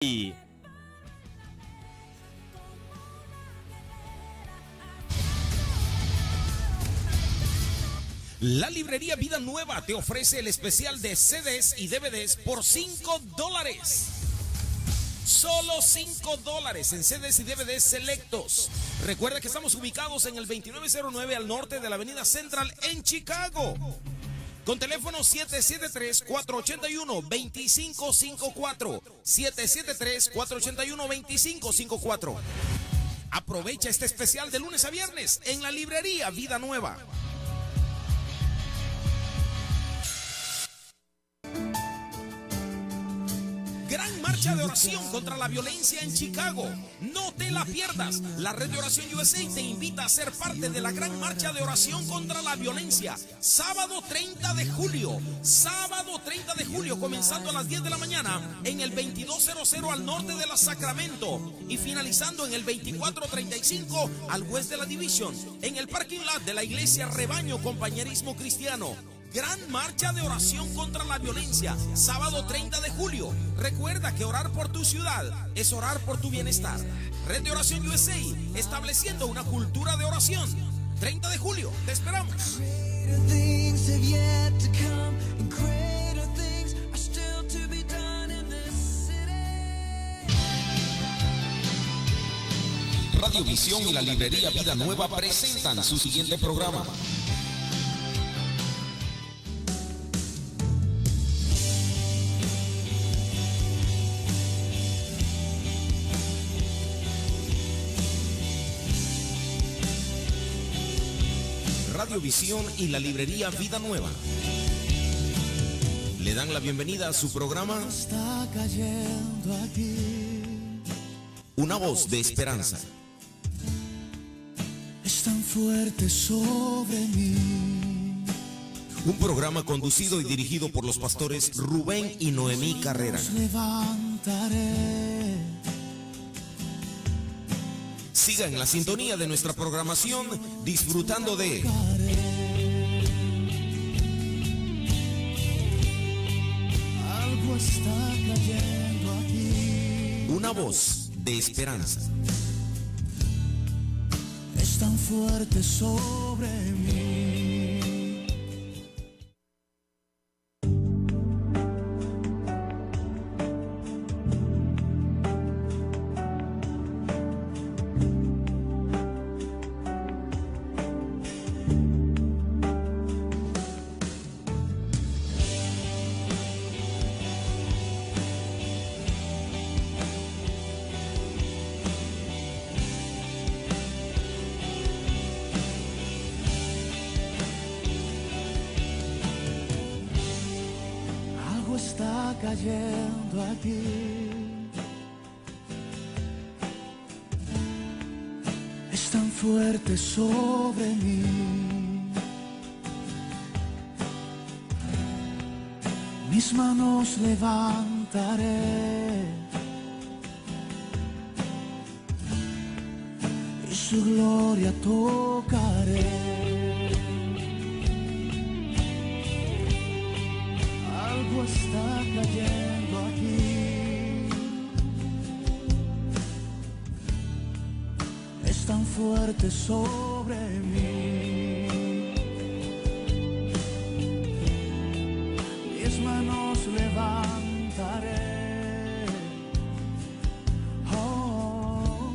Y la librería Vida Nueva te ofrece el especial de CDs y DVDs por $5. Solo $5 en CDs y DVDs selectos. Recuerda que estamos ubicados en el 2909 al norte de la avenida Central en Chicago. Con teléfono 773-481-2554. 773-481-2554. Aprovecha este especial de lunes a viernes en la librería Vida Nueva. Gran marcha de oración contra la violencia en Chicago. No te la pierdas. La Red de Oración USA te invita a ser parte de la gran marcha de oración contra la violencia. Sábado 30 de julio. Sábado 30 de julio, comenzando a las 10 de la mañana en el 2200 al norte de la Sacramento y finalizando en el 2435 al west de la Division, en el parking lot de la iglesia Rebaño Compañerismo Cristiano. Gran marcha de oración contra la violencia, sábado 30 de julio. Recuerda que orar por tu ciudad es orar por tu bienestar. Red de Oración USA, estableciendo una cultura de oración. 30 de julio, te esperamos. Radio Visión y la librería Vida Nueva presentan su siguiente programa. Radio Visión y la librería Vida Nueva le dan la bienvenida a su programa Una Voz de Esperanza. Es tan fuerte sobre mí. Un programa conducido y dirigido por los pastores Rubén y Noemí Carrera. Levantaré. Siga en la sintonía de nuestra programación, disfrutando de Algo está cayendo aquí. Una Voz de Esperanza. Es tan fuerte sobre mí. Está cayendo aquí. Es tan fuerte sobre mí. Mis manos levantaré y su gloria tocaré. Algo está cayendo aquí. Es tan fuerte sobre mí. Mis manos levantaré. Oh,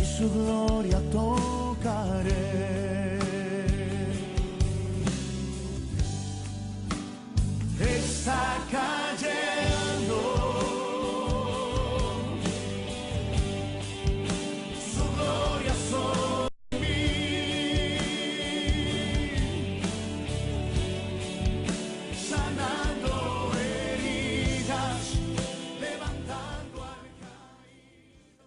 y su gloria tocaré. Está cayendo su gloria sobre mí, sanando heridas, levantando al caído.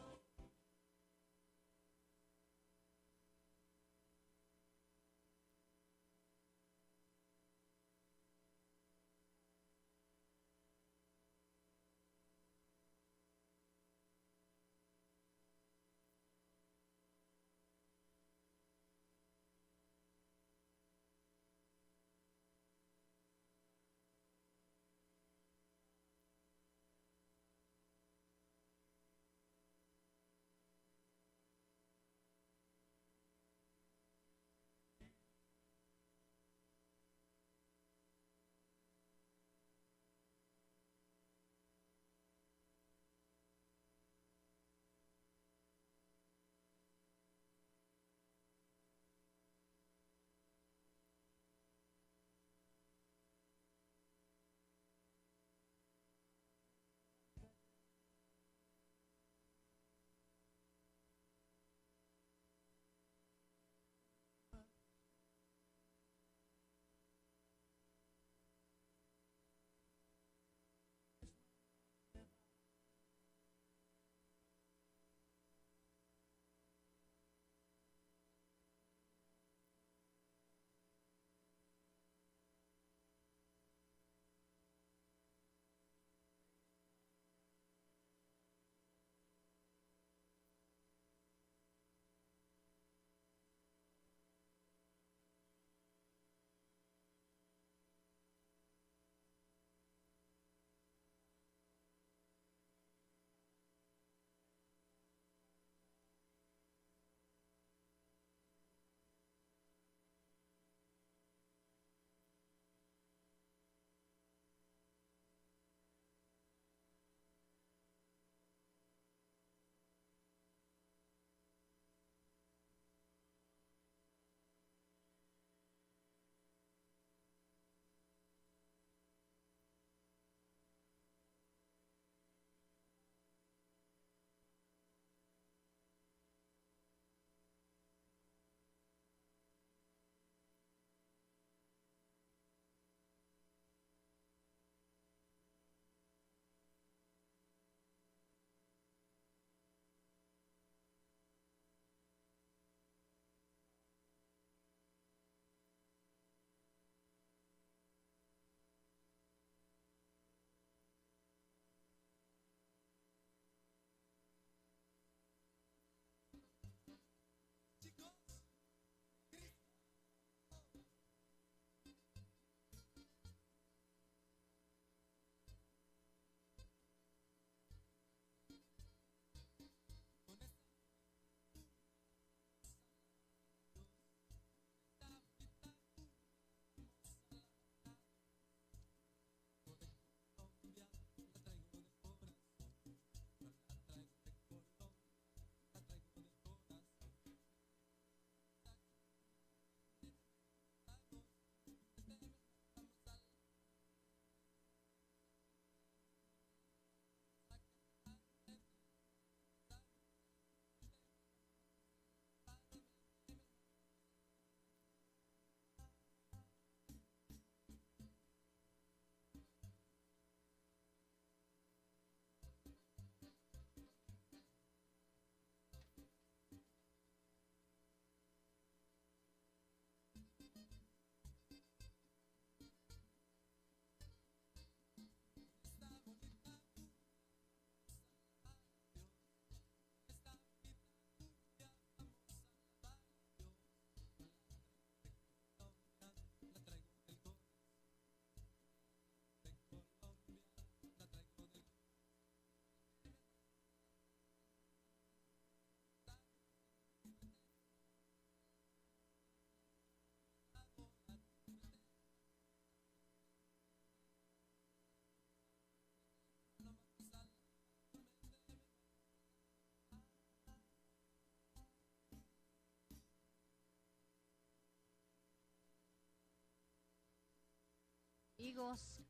amigos.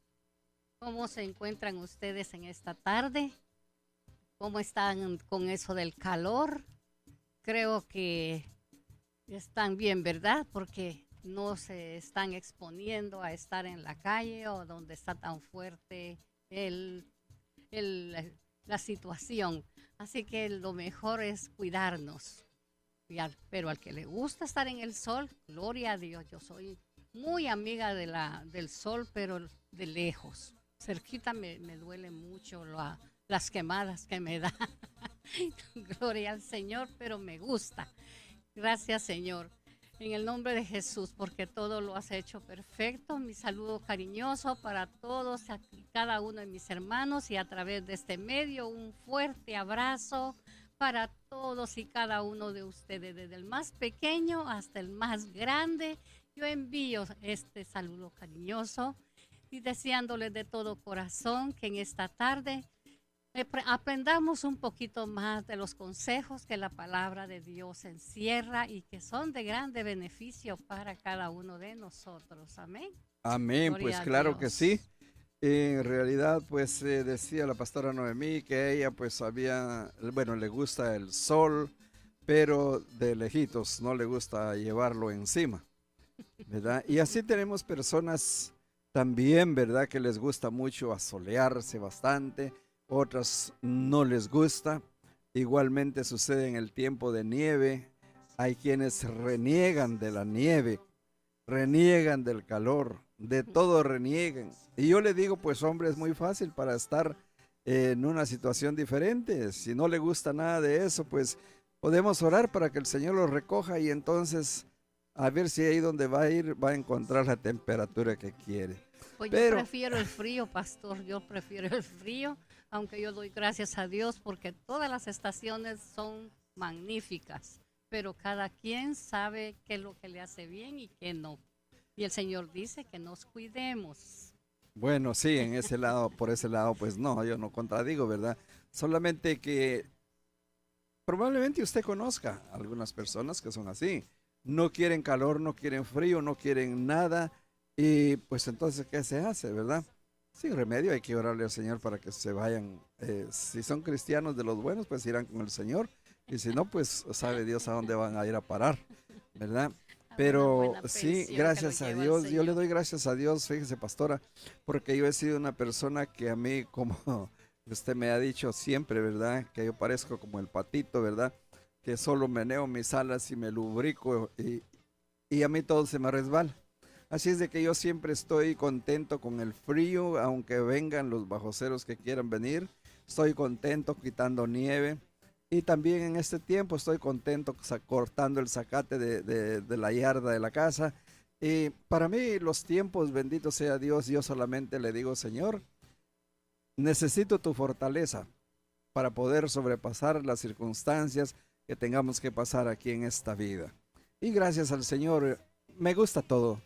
¿Cómo se encuentran ustedes en esta tarde? ¿Cómo están con eso del calor? Creo que están bien, ¿verdad? Porque no se están exponiendo a estar en la calle o donde está tan fuerte la situación. Así que lo mejor es cuidarnos. Pero al que le gusta estar en el sol, gloria a Dios. Yo soy muy amiga del sol, pero de lejos. Cerquita me duele mucho las quemadas que me da. Gloria al Señor, pero me gusta. Gracias, Señor. En el nombre de Jesús, porque todo lo has hecho perfecto. Mi saludo cariñoso para todos, cada uno de mis hermanos, y a través de este medio un fuerte abrazo para todos y cada uno de ustedes, desde el más pequeño hasta el más grande. Yo envío este saludo cariñoso y deseándoles de todo corazón que en esta tarde aprendamos un poquito más de los consejos que la palabra de Dios encierra y que son de grande beneficio para cada uno de nosotros. Amén. Amén, Gloria pues a claro que Dios. sí. En realidad, pues decía la pastora Noemí que ella pues le gusta el sol, pero de lejitos, no le gusta llevarlo encima, ¿verdad? Y así tenemos personas también, ¿verdad? Que les gusta mucho asolearse bastante, otras no les gusta. Igualmente sucede en el tiempo de nieve. Hay quienes reniegan de la nieve, reniegan del calor, de todo reniegan. Y yo le digo, pues hombre, es muy fácil para estar en una situación diferente. Si no le gusta nada de eso, pues podemos orar para que el Señor lo recoja y entonces a ver si ahí donde va a ir va a encontrar la temperatura que quiere. Pues yo Pero prefiero el frío, pastor, yo prefiero el frío, aunque yo doy gracias a Dios porque todas las estaciones son magníficas, pero cada quien sabe qué es lo que le hace bien y qué no. Y el Señor dice que nos cuidemos. bueno, sí, en ese lado, por ese lado, pues no, yo no contradigo, ¿verdad? Solamente que probablemente usted conozca algunas personas que son así. No quieren calor, no quieren frío, no quieren nada. Y pues entonces, ¿qué se hace, verdad? Sin remedio, hay que orarle al Señor para que se vayan. Si son cristianos de los buenos, pues irán con el Señor. Y si no, pues sabe Dios a dónde van a ir a parar, ¿verdad? Pero sí, gracias a Dios, yo le doy gracias a Dios, fíjese, pastora, porque yo he sido una persona que a mí, como usted me ha dicho siempre, ¿verdad? Que yo parezco como el patito, ¿verdad? Que solo meneo mis alas y me lubrico y a mí todo se me resbala. Así es de que yo siempre estoy contento con el frío, aunque vengan los bajoceros que quieran venir, estoy contento quitando nieve. Y también en este tiempo estoy contento cortando el zacate de la yarda de la casa. Y para mí los tiempos, bendito sea Dios, yo solamente le digo, Señor, necesito tu fortaleza para poder sobrepasar las circunstancias que tengamos que pasar aquí en esta vida. Y gracias al Señor, me gusta todo.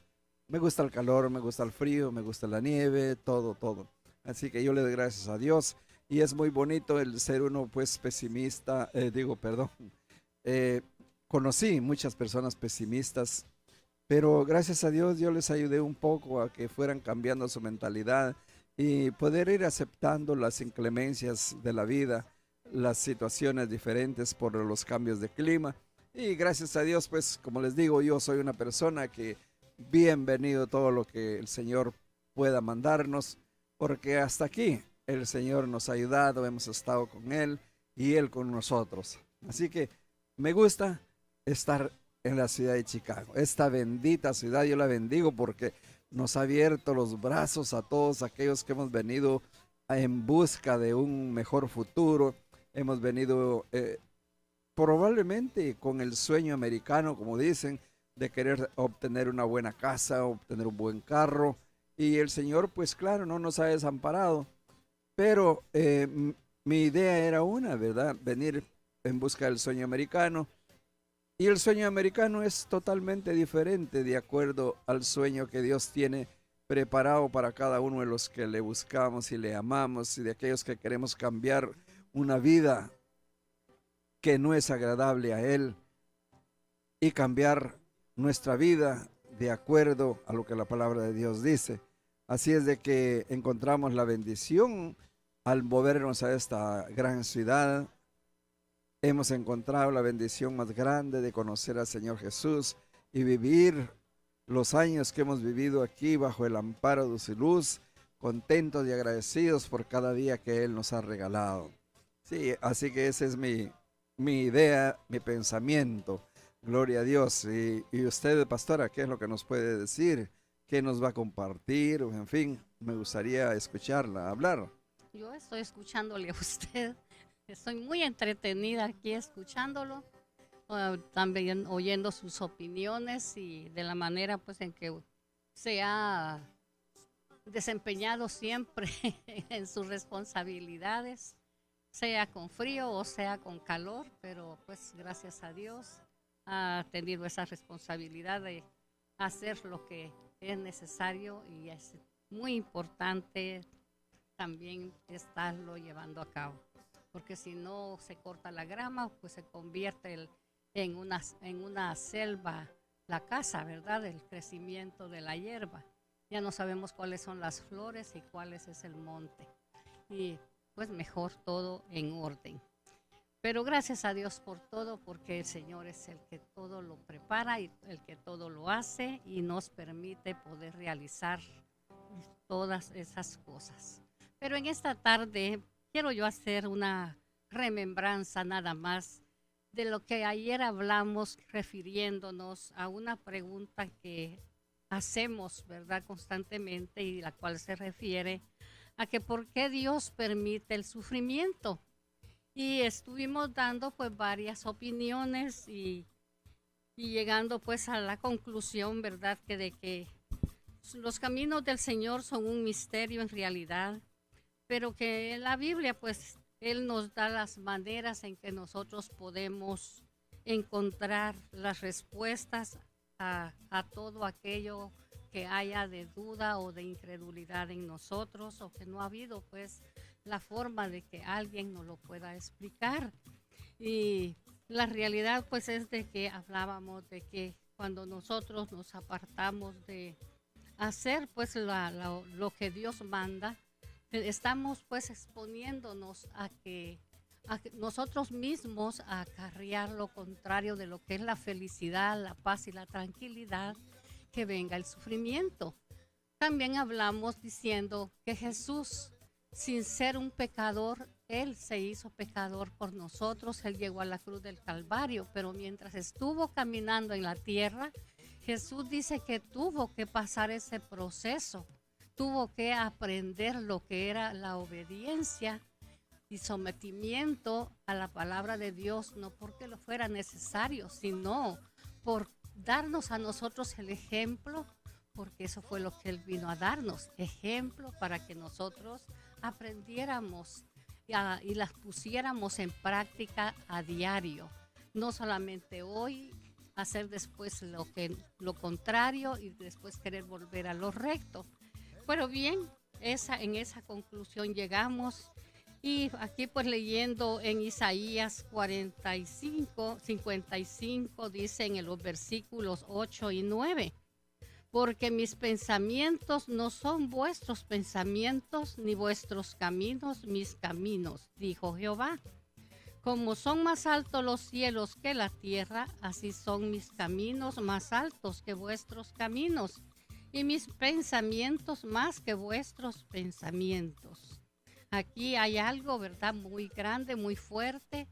Me gusta el calor, me gusta el frío, me gusta la nieve, todo, todo. Así que yo le doy gracias a Dios. Y es muy bonito el ser uno pues pesimista, conocí muchas personas pesimistas, pero gracias a Dios yo les ayudé un poco a que fueran cambiando su mentalidad y poder ir aceptando las inclemencias de la vida, las situaciones diferentes por los cambios de clima. Y gracias a Dios, pues como les digo, yo soy una persona que bienvenido todo lo que el Señor pueda mandarnos, porque hasta aquí el Señor nos ha ayudado, hemos estado con Él y Él con nosotros. Así que me gusta estar en la ciudad de Chicago, esta bendita ciudad. Yo la bendigo porque nos ha abierto los brazos a todos aquellos que hemos venido en busca de un mejor futuro. Hemos venido probablemente con el sueño americano, como dicen, de querer obtener una buena casa, obtener un buen carro. Y el Señor, pues claro, no nos ha desamparado. Pero mi idea era una, ¿verdad? Venir en busca del sueño americano. Y el sueño americano es totalmente diferente de acuerdo al sueño que Dios tiene preparado para cada uno de los que le buscamos y le amamos y de aquellos que queremos cambiar una vida que no es agradable a Él y cambiar nuestra vida de acuerdo a lo que la palabra de Dios dice. Así es de que encontramos la bendición al movernos a esta gran ciudad. Hemos encontrado la bendición más grande de conocer al Señor Jesús y vivir los años que hemos vivido aquí bajo el amparo de su luz, contentos y agradecidos por cada día que Él nos ha regalado. Sí, así que esa es mi idea, mi pensamiento. Gloria a Dios. Y usted, pastora, ¿qué es lo que nos puede decir? ¿Qué nos va a compartir? En fin, me gustaría escucharla hablar. Yo estoy escuchándole a usted. Estoy muy entretenida aquí escuchándolo, también oyendo sus opiniones y de la manera pues en que se ha desempeñado siempre en sus responsabilidades, sea con frío o sea con calor, pero pues gracias a Dios ha tenido esa responsabilidad de hacer lo que es necesario y es muy importante también estarlo llevando a cabo, porque si no se corta la grama, pues se convierte en una selva la casa, ¿verdad? El crecimiento de la hierba. Ya no sabemos cuáles son las flores y cuáles es el monte. Y pues mejor todo en orden. Pero gracias a Dios por todo, porque el Señor es el que todo lo prepara y el que todo lo hace y nos permite poder realizar todas esas cosas. Pero en esta tarde quiero yo hacer una remembranza nada más de lo que ayer hablamos, refiriéndonos a una pregunta que hacemos, ¿verdad?, constantemente, y la cual se refiere a que por qué Dios permite el sufrimiento. Y estuvimos dando pues varias opiniones y llegando pues a la conclusión, ¿verdad?, que de que los caminos del Señor son un misterio en realidad, pero que en la Biblia pues Él nos da las maneras en que nosotros podemos encontrar las respuestas a todo aquello que haya de duda o de incredulidad en nosotros, o que no ha habido pues la forma de que alguien nos lo pueda explicar. Y la realidad pues es de que hablábamos de que cuando nosotros nos apartamos de hacer pues lo que Dios manda, estamos pues exponiéndonos a que nosotros mismos a acarrear lo contrario de lo que es la felicidad, la paz y la tranquilidad, que venga el sufrimiento. También hablamos diciendo que Jesús, sin ser un pecador, Él se hizo pecador por nosotros. Él llegó a la cruz del Calvario, pero mientras estuvo caminando en la tierra, Jesús dice que tuvo que pasar ese proceso, tuvo que aprender lo que era la obediencia y sometimiento a la palabra de Dios, no porque lo fuera necesario, sino por darnos a nosotros el ejemplo, porque eso fue lo que Él vino a darnos, ejemplo para que nosotros aprendiéramos y las pusiéramos en práctica a diario, no solamente hoy, hacer después lo contrario y después querer volver a lo recto. Pero bien, en esa conclusión llegamos. Y aquí pues leyendo en Isaías 45, 55, dice en los versículos 8 y 9, porque mis pensamientos no son vuestros pensamientos, ni vuestros caminos mis caminos, dijo Jehová. Como son más altos los cielos que la tierra, así son mis caminos más altos que vuestros caminos, y mis pensamientos más que vuestros pensamientos. Aquí hay algo, ¿verdad?, muy grande, muy fuerte,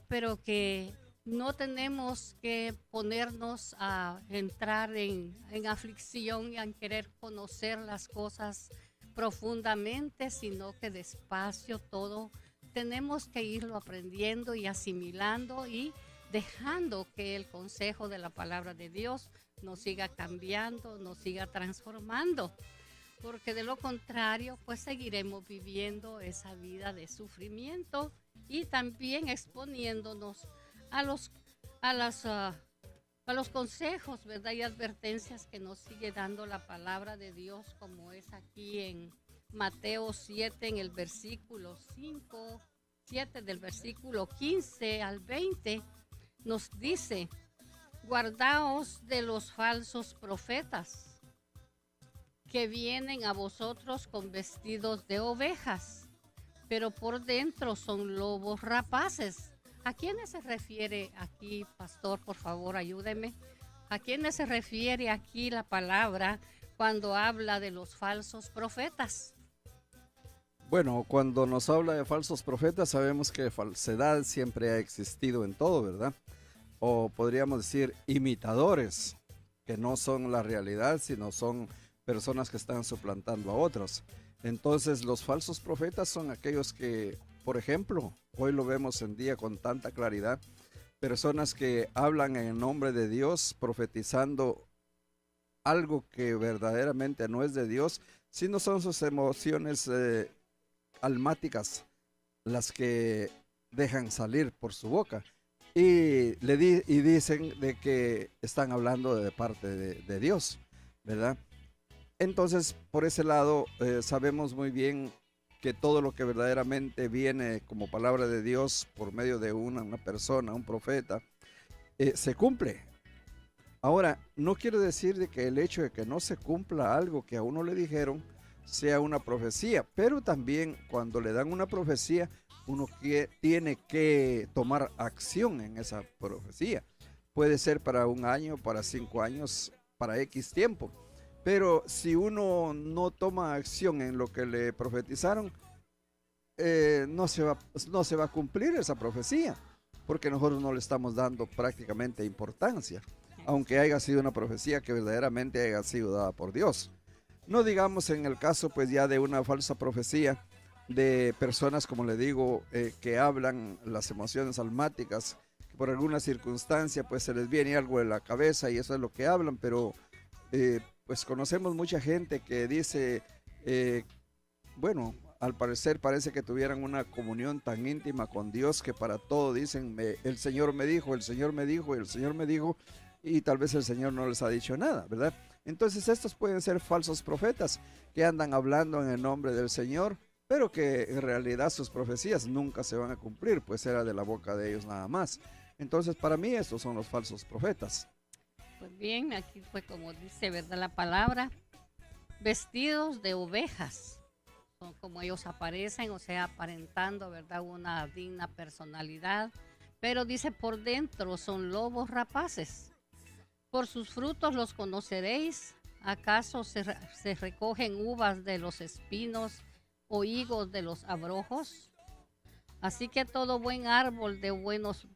pero que no tenemos que ponernos a entrar en aflicción y a querer conocer las cosas profundamente, sino que despacio todo tenemos que irlo aprendiendo y asimilando y dejando que el consejo de la palabra de Dios nos siga cambiando, nos siga transformando. Porque de lo contrario, pues seguiremos viviendo esa vida de sufrimiento y también exponiéndonos a los consejos, ¿verdad?, y advertencias que nos sigue dando la palabra de Dios, como es aquí en Mateo 7, en el versículo 5, 7 del versículo 15 al 20, nos dice: guardaos de los falsos profetas, que vienen a vosotros con vestidos de ovejas, pero por dentro son lobos rapaces. ¿A quiénes se refiere aquí, pastor? Por favor, ayúdeme. ¿A quiénes se refiere aquí la palabra cuando habla de los falsos profetas? Bueno, cuando nos habla de falsos profetas, sabemos que falsedad siempre ha existido en todo, ¿verdad? O podríamos decir imitadores, que no son la realidad, sino son personas que están suplantando a otros. Entonces, los falsos profetas son aquellos que, por ejemplo, hoy lo vemos en día con tanta claridad, personas que hablan en el nombre de Dios, profetizando algo que verdaderamente no es de Dios, sino son sus emociones almáticas las que dejan salir por su boca. Y dicen de que están hablando de parte de Dios, ¿verdad? Entonces, por ese lado, sabemos muy bien que todo lo que verdaderamente viene como palabra de Dios por medio de una persona, un profeta, se cumple. Ahora, no quiere decir de que el hecho de que no se cumpla algo que a uno le dijeron sea una profecía, pero también cuando le dan una profecía, uno tiene que tomar acción en esa profecía. Puede ser para 1 año, para 5 años, para X tiempo. Pero si uno no toma acción en lo que le profetizaron, no se va a cumplir esa profecía, porque nosotros no le estamos dando prácticamente importancia, aunque haya sido una profecía que verdaderamente haya sido dada por Dios. No digamos en el caso pues ya de una falsa profecía de personas, como le digo, que hablan las emociones almáticas, que por alguna circunstancia pues se les viene algo en la cabeza y eso es lo que hablan, pero pues conocemos mucha gente que dice, bueno, al parecer parece que tuvieran una comunión tan íntima con Dios que para todo dicen, el Señor me dijo, el Señor me dijo, el Señor me dijo, y tal vez el Señor no les ha dicho nada, ¿verdad? Entonces estos pueden ser falsos profetas que andan hablando en el nombre del Señor, pero que en realidad sus profecías nunca se van a cumplir, pues era de la boca de ellos nada más. Entonces para mí estos son los falsos profetas. Pues bien, aquí fue como dice, ¿verdad? La palabra, vestidos de ovejas, son como ellos aparecen, o sea, aparentando, ¿verdad? Una digna personalidad, pero dice por dentro son lobos rapaces. Por sus frutos los conoceréis. ¿Acaso se recogen uvas de los espinos o higos de los abrojos? Así que todo buen árbol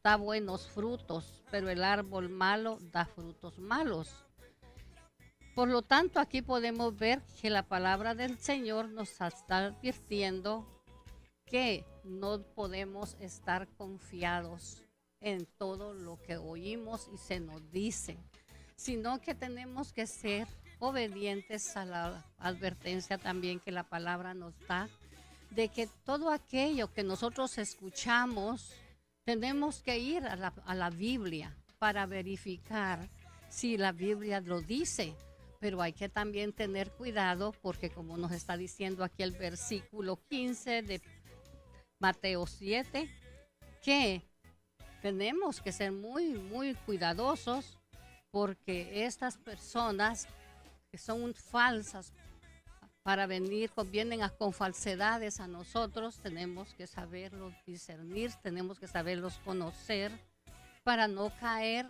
da buenos frutos, pero el árbol malo da frutos malos. Por lo tanto, aquí podemos ver que la palabra del Señor nos está advirtiendo que no podemos estar confiados en todo lo que oímos y se nos dice, sino que tenemos que ser obedientes a la advertencia también que la palabra nos da, de que todo aquello que nosotros escuchamos, tenemos que ir a la Biblia para verificar si la Biblia lo dice. Pero hay que también tener cuidado porque como nos está diciendo aquí el versículo 15 de Mateo 7, que tenemos que ser muy, muy cuidadosos porque estas personas que son falsas vienen con falsedades a nosotros, tenemos que saberlos discernir, tenemos que saberlos conocer para no caer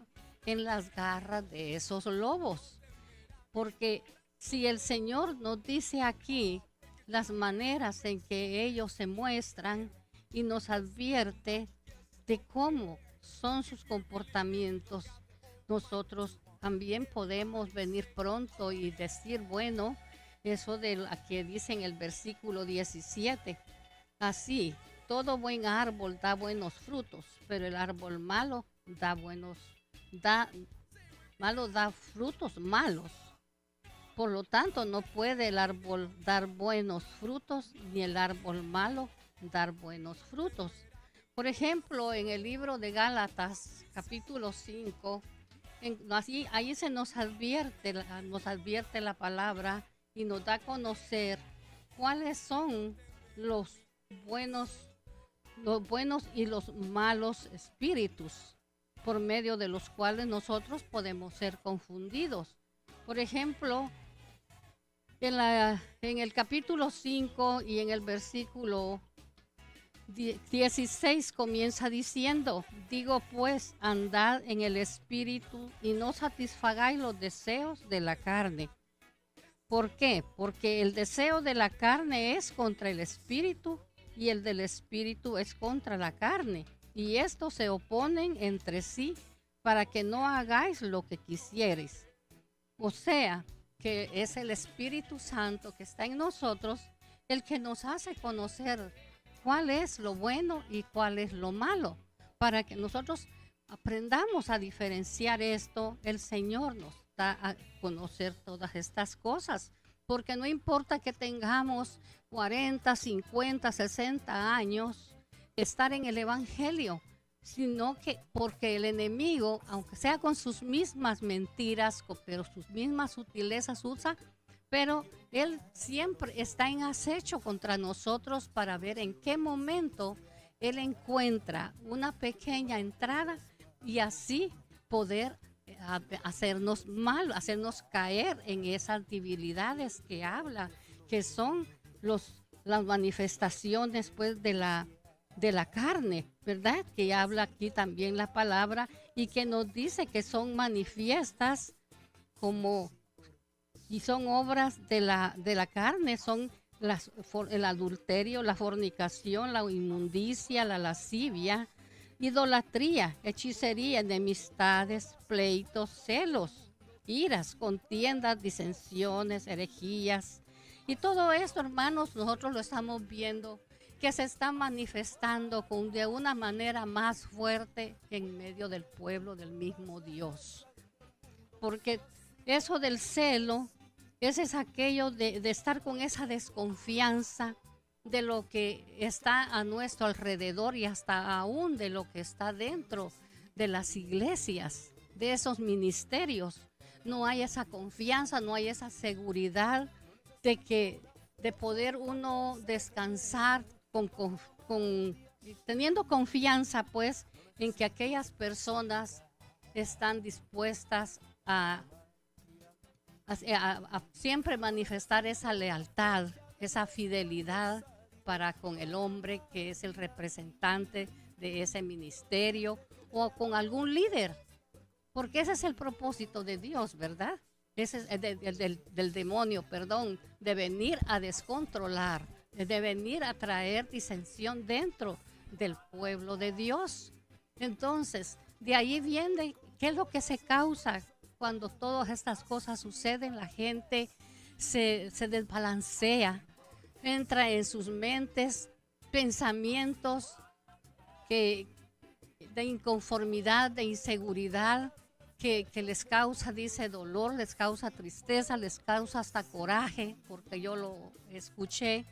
en las garras de esos lobos. Porque si el Señor nos dice aquí las maneras en que ellos se muestran y nos advierte de cómo son sus comportamientos, nosotros también podemos venir pronto y decir, bueno, eso de lo que dice en el versículo 17, así, todo buen árbol da buenos frutos, pero el árbol malo da frutos malos. Por lo tanto, no puede el árbol dar buenos frutos, ni el árbol malo dar buenos frutos. Por ejemplo, en el libro de Gálatas, capítulo 5, ahí se nos advierte la palabra y nos da a conocer cuáles son los buenos y los malos espíritus, por medio de los cuales nosotros podemos ser confundidos. Por ejemplo, En el capítulo 5 y en el versículo 16 comienza diciendo, digo pues, andad en el espíritu y no satisfagáis los deseos de la carne. ¿Por qué? Porque el deseo de la carne es contra el espíritu y el del espíritu es contra la carne. Y estos se oponen entre sí para que no hagáis lo que quisierais. O sea, que es el Espíritu Santo que está en nosotros el que nos hace conocer cuál es lo bueno y cuál es lo malo. Para que nosotros aprendamos a diferenciar esto, el Señor nos da a conocer todas estas cosas. Porque no importa que tengamos 40, 50, 60 años, estar en el Evangelio, sino que porque el enemigo, aunque sea con sus mismas mentiras, pero sus mismas sutilezas usa, pero él siempre está en acecho contra nosotros para ver en qué momento él encuentra una pequeña entrada y así poder hacernos mal, hacernos caer en esas debilidades que habla, que son las manifestaciones pues de la carne, ¿verdad? Que habla aquí también la palabra y que nos dice que son manifiestas y son obras de la carne, son el adulterio, la fornicación, la inmundicia, la lascivia, idolatría, hechicería, enemistades, pleitos, celos, iras, contiendas, disensiones, herejías. Y todo esto, hermanos, nosotros lo estamos viendo que se está manifestando de una manera más fuerte en medio del pueblo del mismo Dios. Porque eso del celo, ese es aquello de estar con esa desconfianza de lo que está a nuestro alrededor y hasta aún de lo que está dentro de las iglesias, de esos ministerios. No hay esa confianza, no hay esa seguridad de poder uno descansar teniendo confianza pues en que aquellas personas están dispuestas a siempre manifestar esa lealtad, esa fidelidad para con el hombre que es el representante de ese ministerio o con algún líder, porque ese es el propósito de Dios, ¿verdad? Ese es del demonio, perdón, de venir a descontrolar, de venir a traer disensión dentro del pueblo de Dios. Entonces, de ahí viene qué es lo que se causa cuando todas estas cosas suceden. La gente se desbalancea, entra en sus mentes pensamientos de inconformidad, de inseguridad, que les causa, dice, dolor, les causa tristeza, les causa hasta coraje, porque yo lo escuché,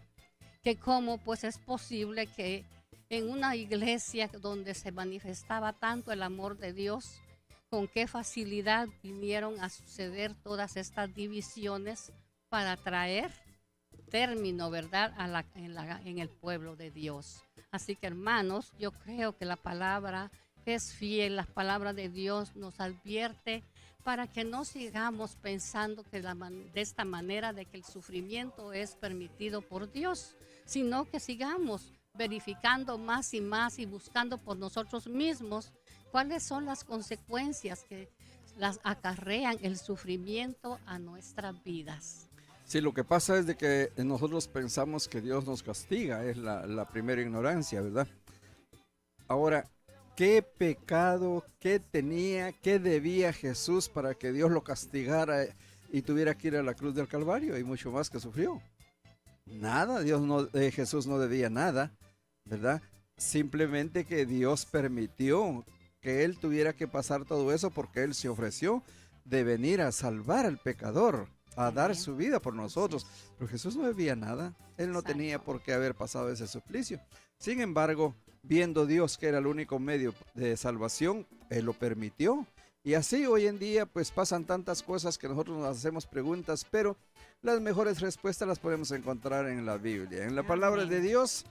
que cómo pues es posible que en una iglesia donde se manifestaba tanto el amor de Dios, con qué facilidad vinieron a suceder todas estas divisiones para traer término, ¿verdad?, en el pueblo de Dios. Así que, hermanos, yo creo que la palabra es fiel, la palabra de Dios nos advierte para que no sigamos pensando que de esta manera de que el sufrimiento es permitido por Dios, sino que sigamos verificando más y más y buscando por nosotros mismos cuáles son las consecuencias que las acarrean el sufrimiento a nuestras vidas. Sí, lo que pasa es de que nosotros pensamos que Dios nos castiga, es la primera ignorancia, ¿verdad? Ahora, ¿qué pecado, qué debía Jesús para que Dios lo castigara y tuviera que ir a la cruz del Calvario y mucho más que sufrió? Nada, Jesús no debía nada, ¿verdad? Simplemente que Dios permitió que Él tuviera que pasar todo eso porque Él se ofreció de venir a salvar al pecador, a dar su vida por nosotros. Pero Jesús no debía nada, Él no tenía por qué haber pasado ese suplicio. Sin embargo, viendo Dios que era el único medio de salvación, Él lo permitió. Y así hoy en día pues pasan tantas cosas que nosotros nos hacemos preguntas, pero las mejores respuestas las podemos encontrar en la Biblia, en la palabra de Dios.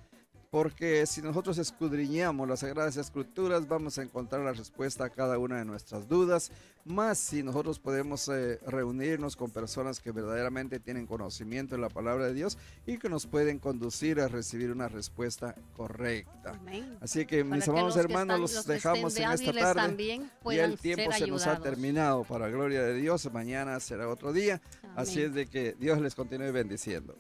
porque si nosotros escudriñamos las Sagradas Escrituras, vamos a encontrar la respuesta a cada una de nuestras dudas, más si nosotros podemos reunirnos con personas que verdaderamente tienen conocimiento de la palabra de Dios y que nos pueden conducir a recibir una respuesta correcta. Amén. Así que Para mis que amados los que hermanos, están- los los que dejamos estén en esta débiles tarde. también Ya puedan el tiempo ser se nos ha ayudados. terminado, para gloria de Dios. Mañana será otro día. Así Amén. es de que Dios les continúe bendiciendo.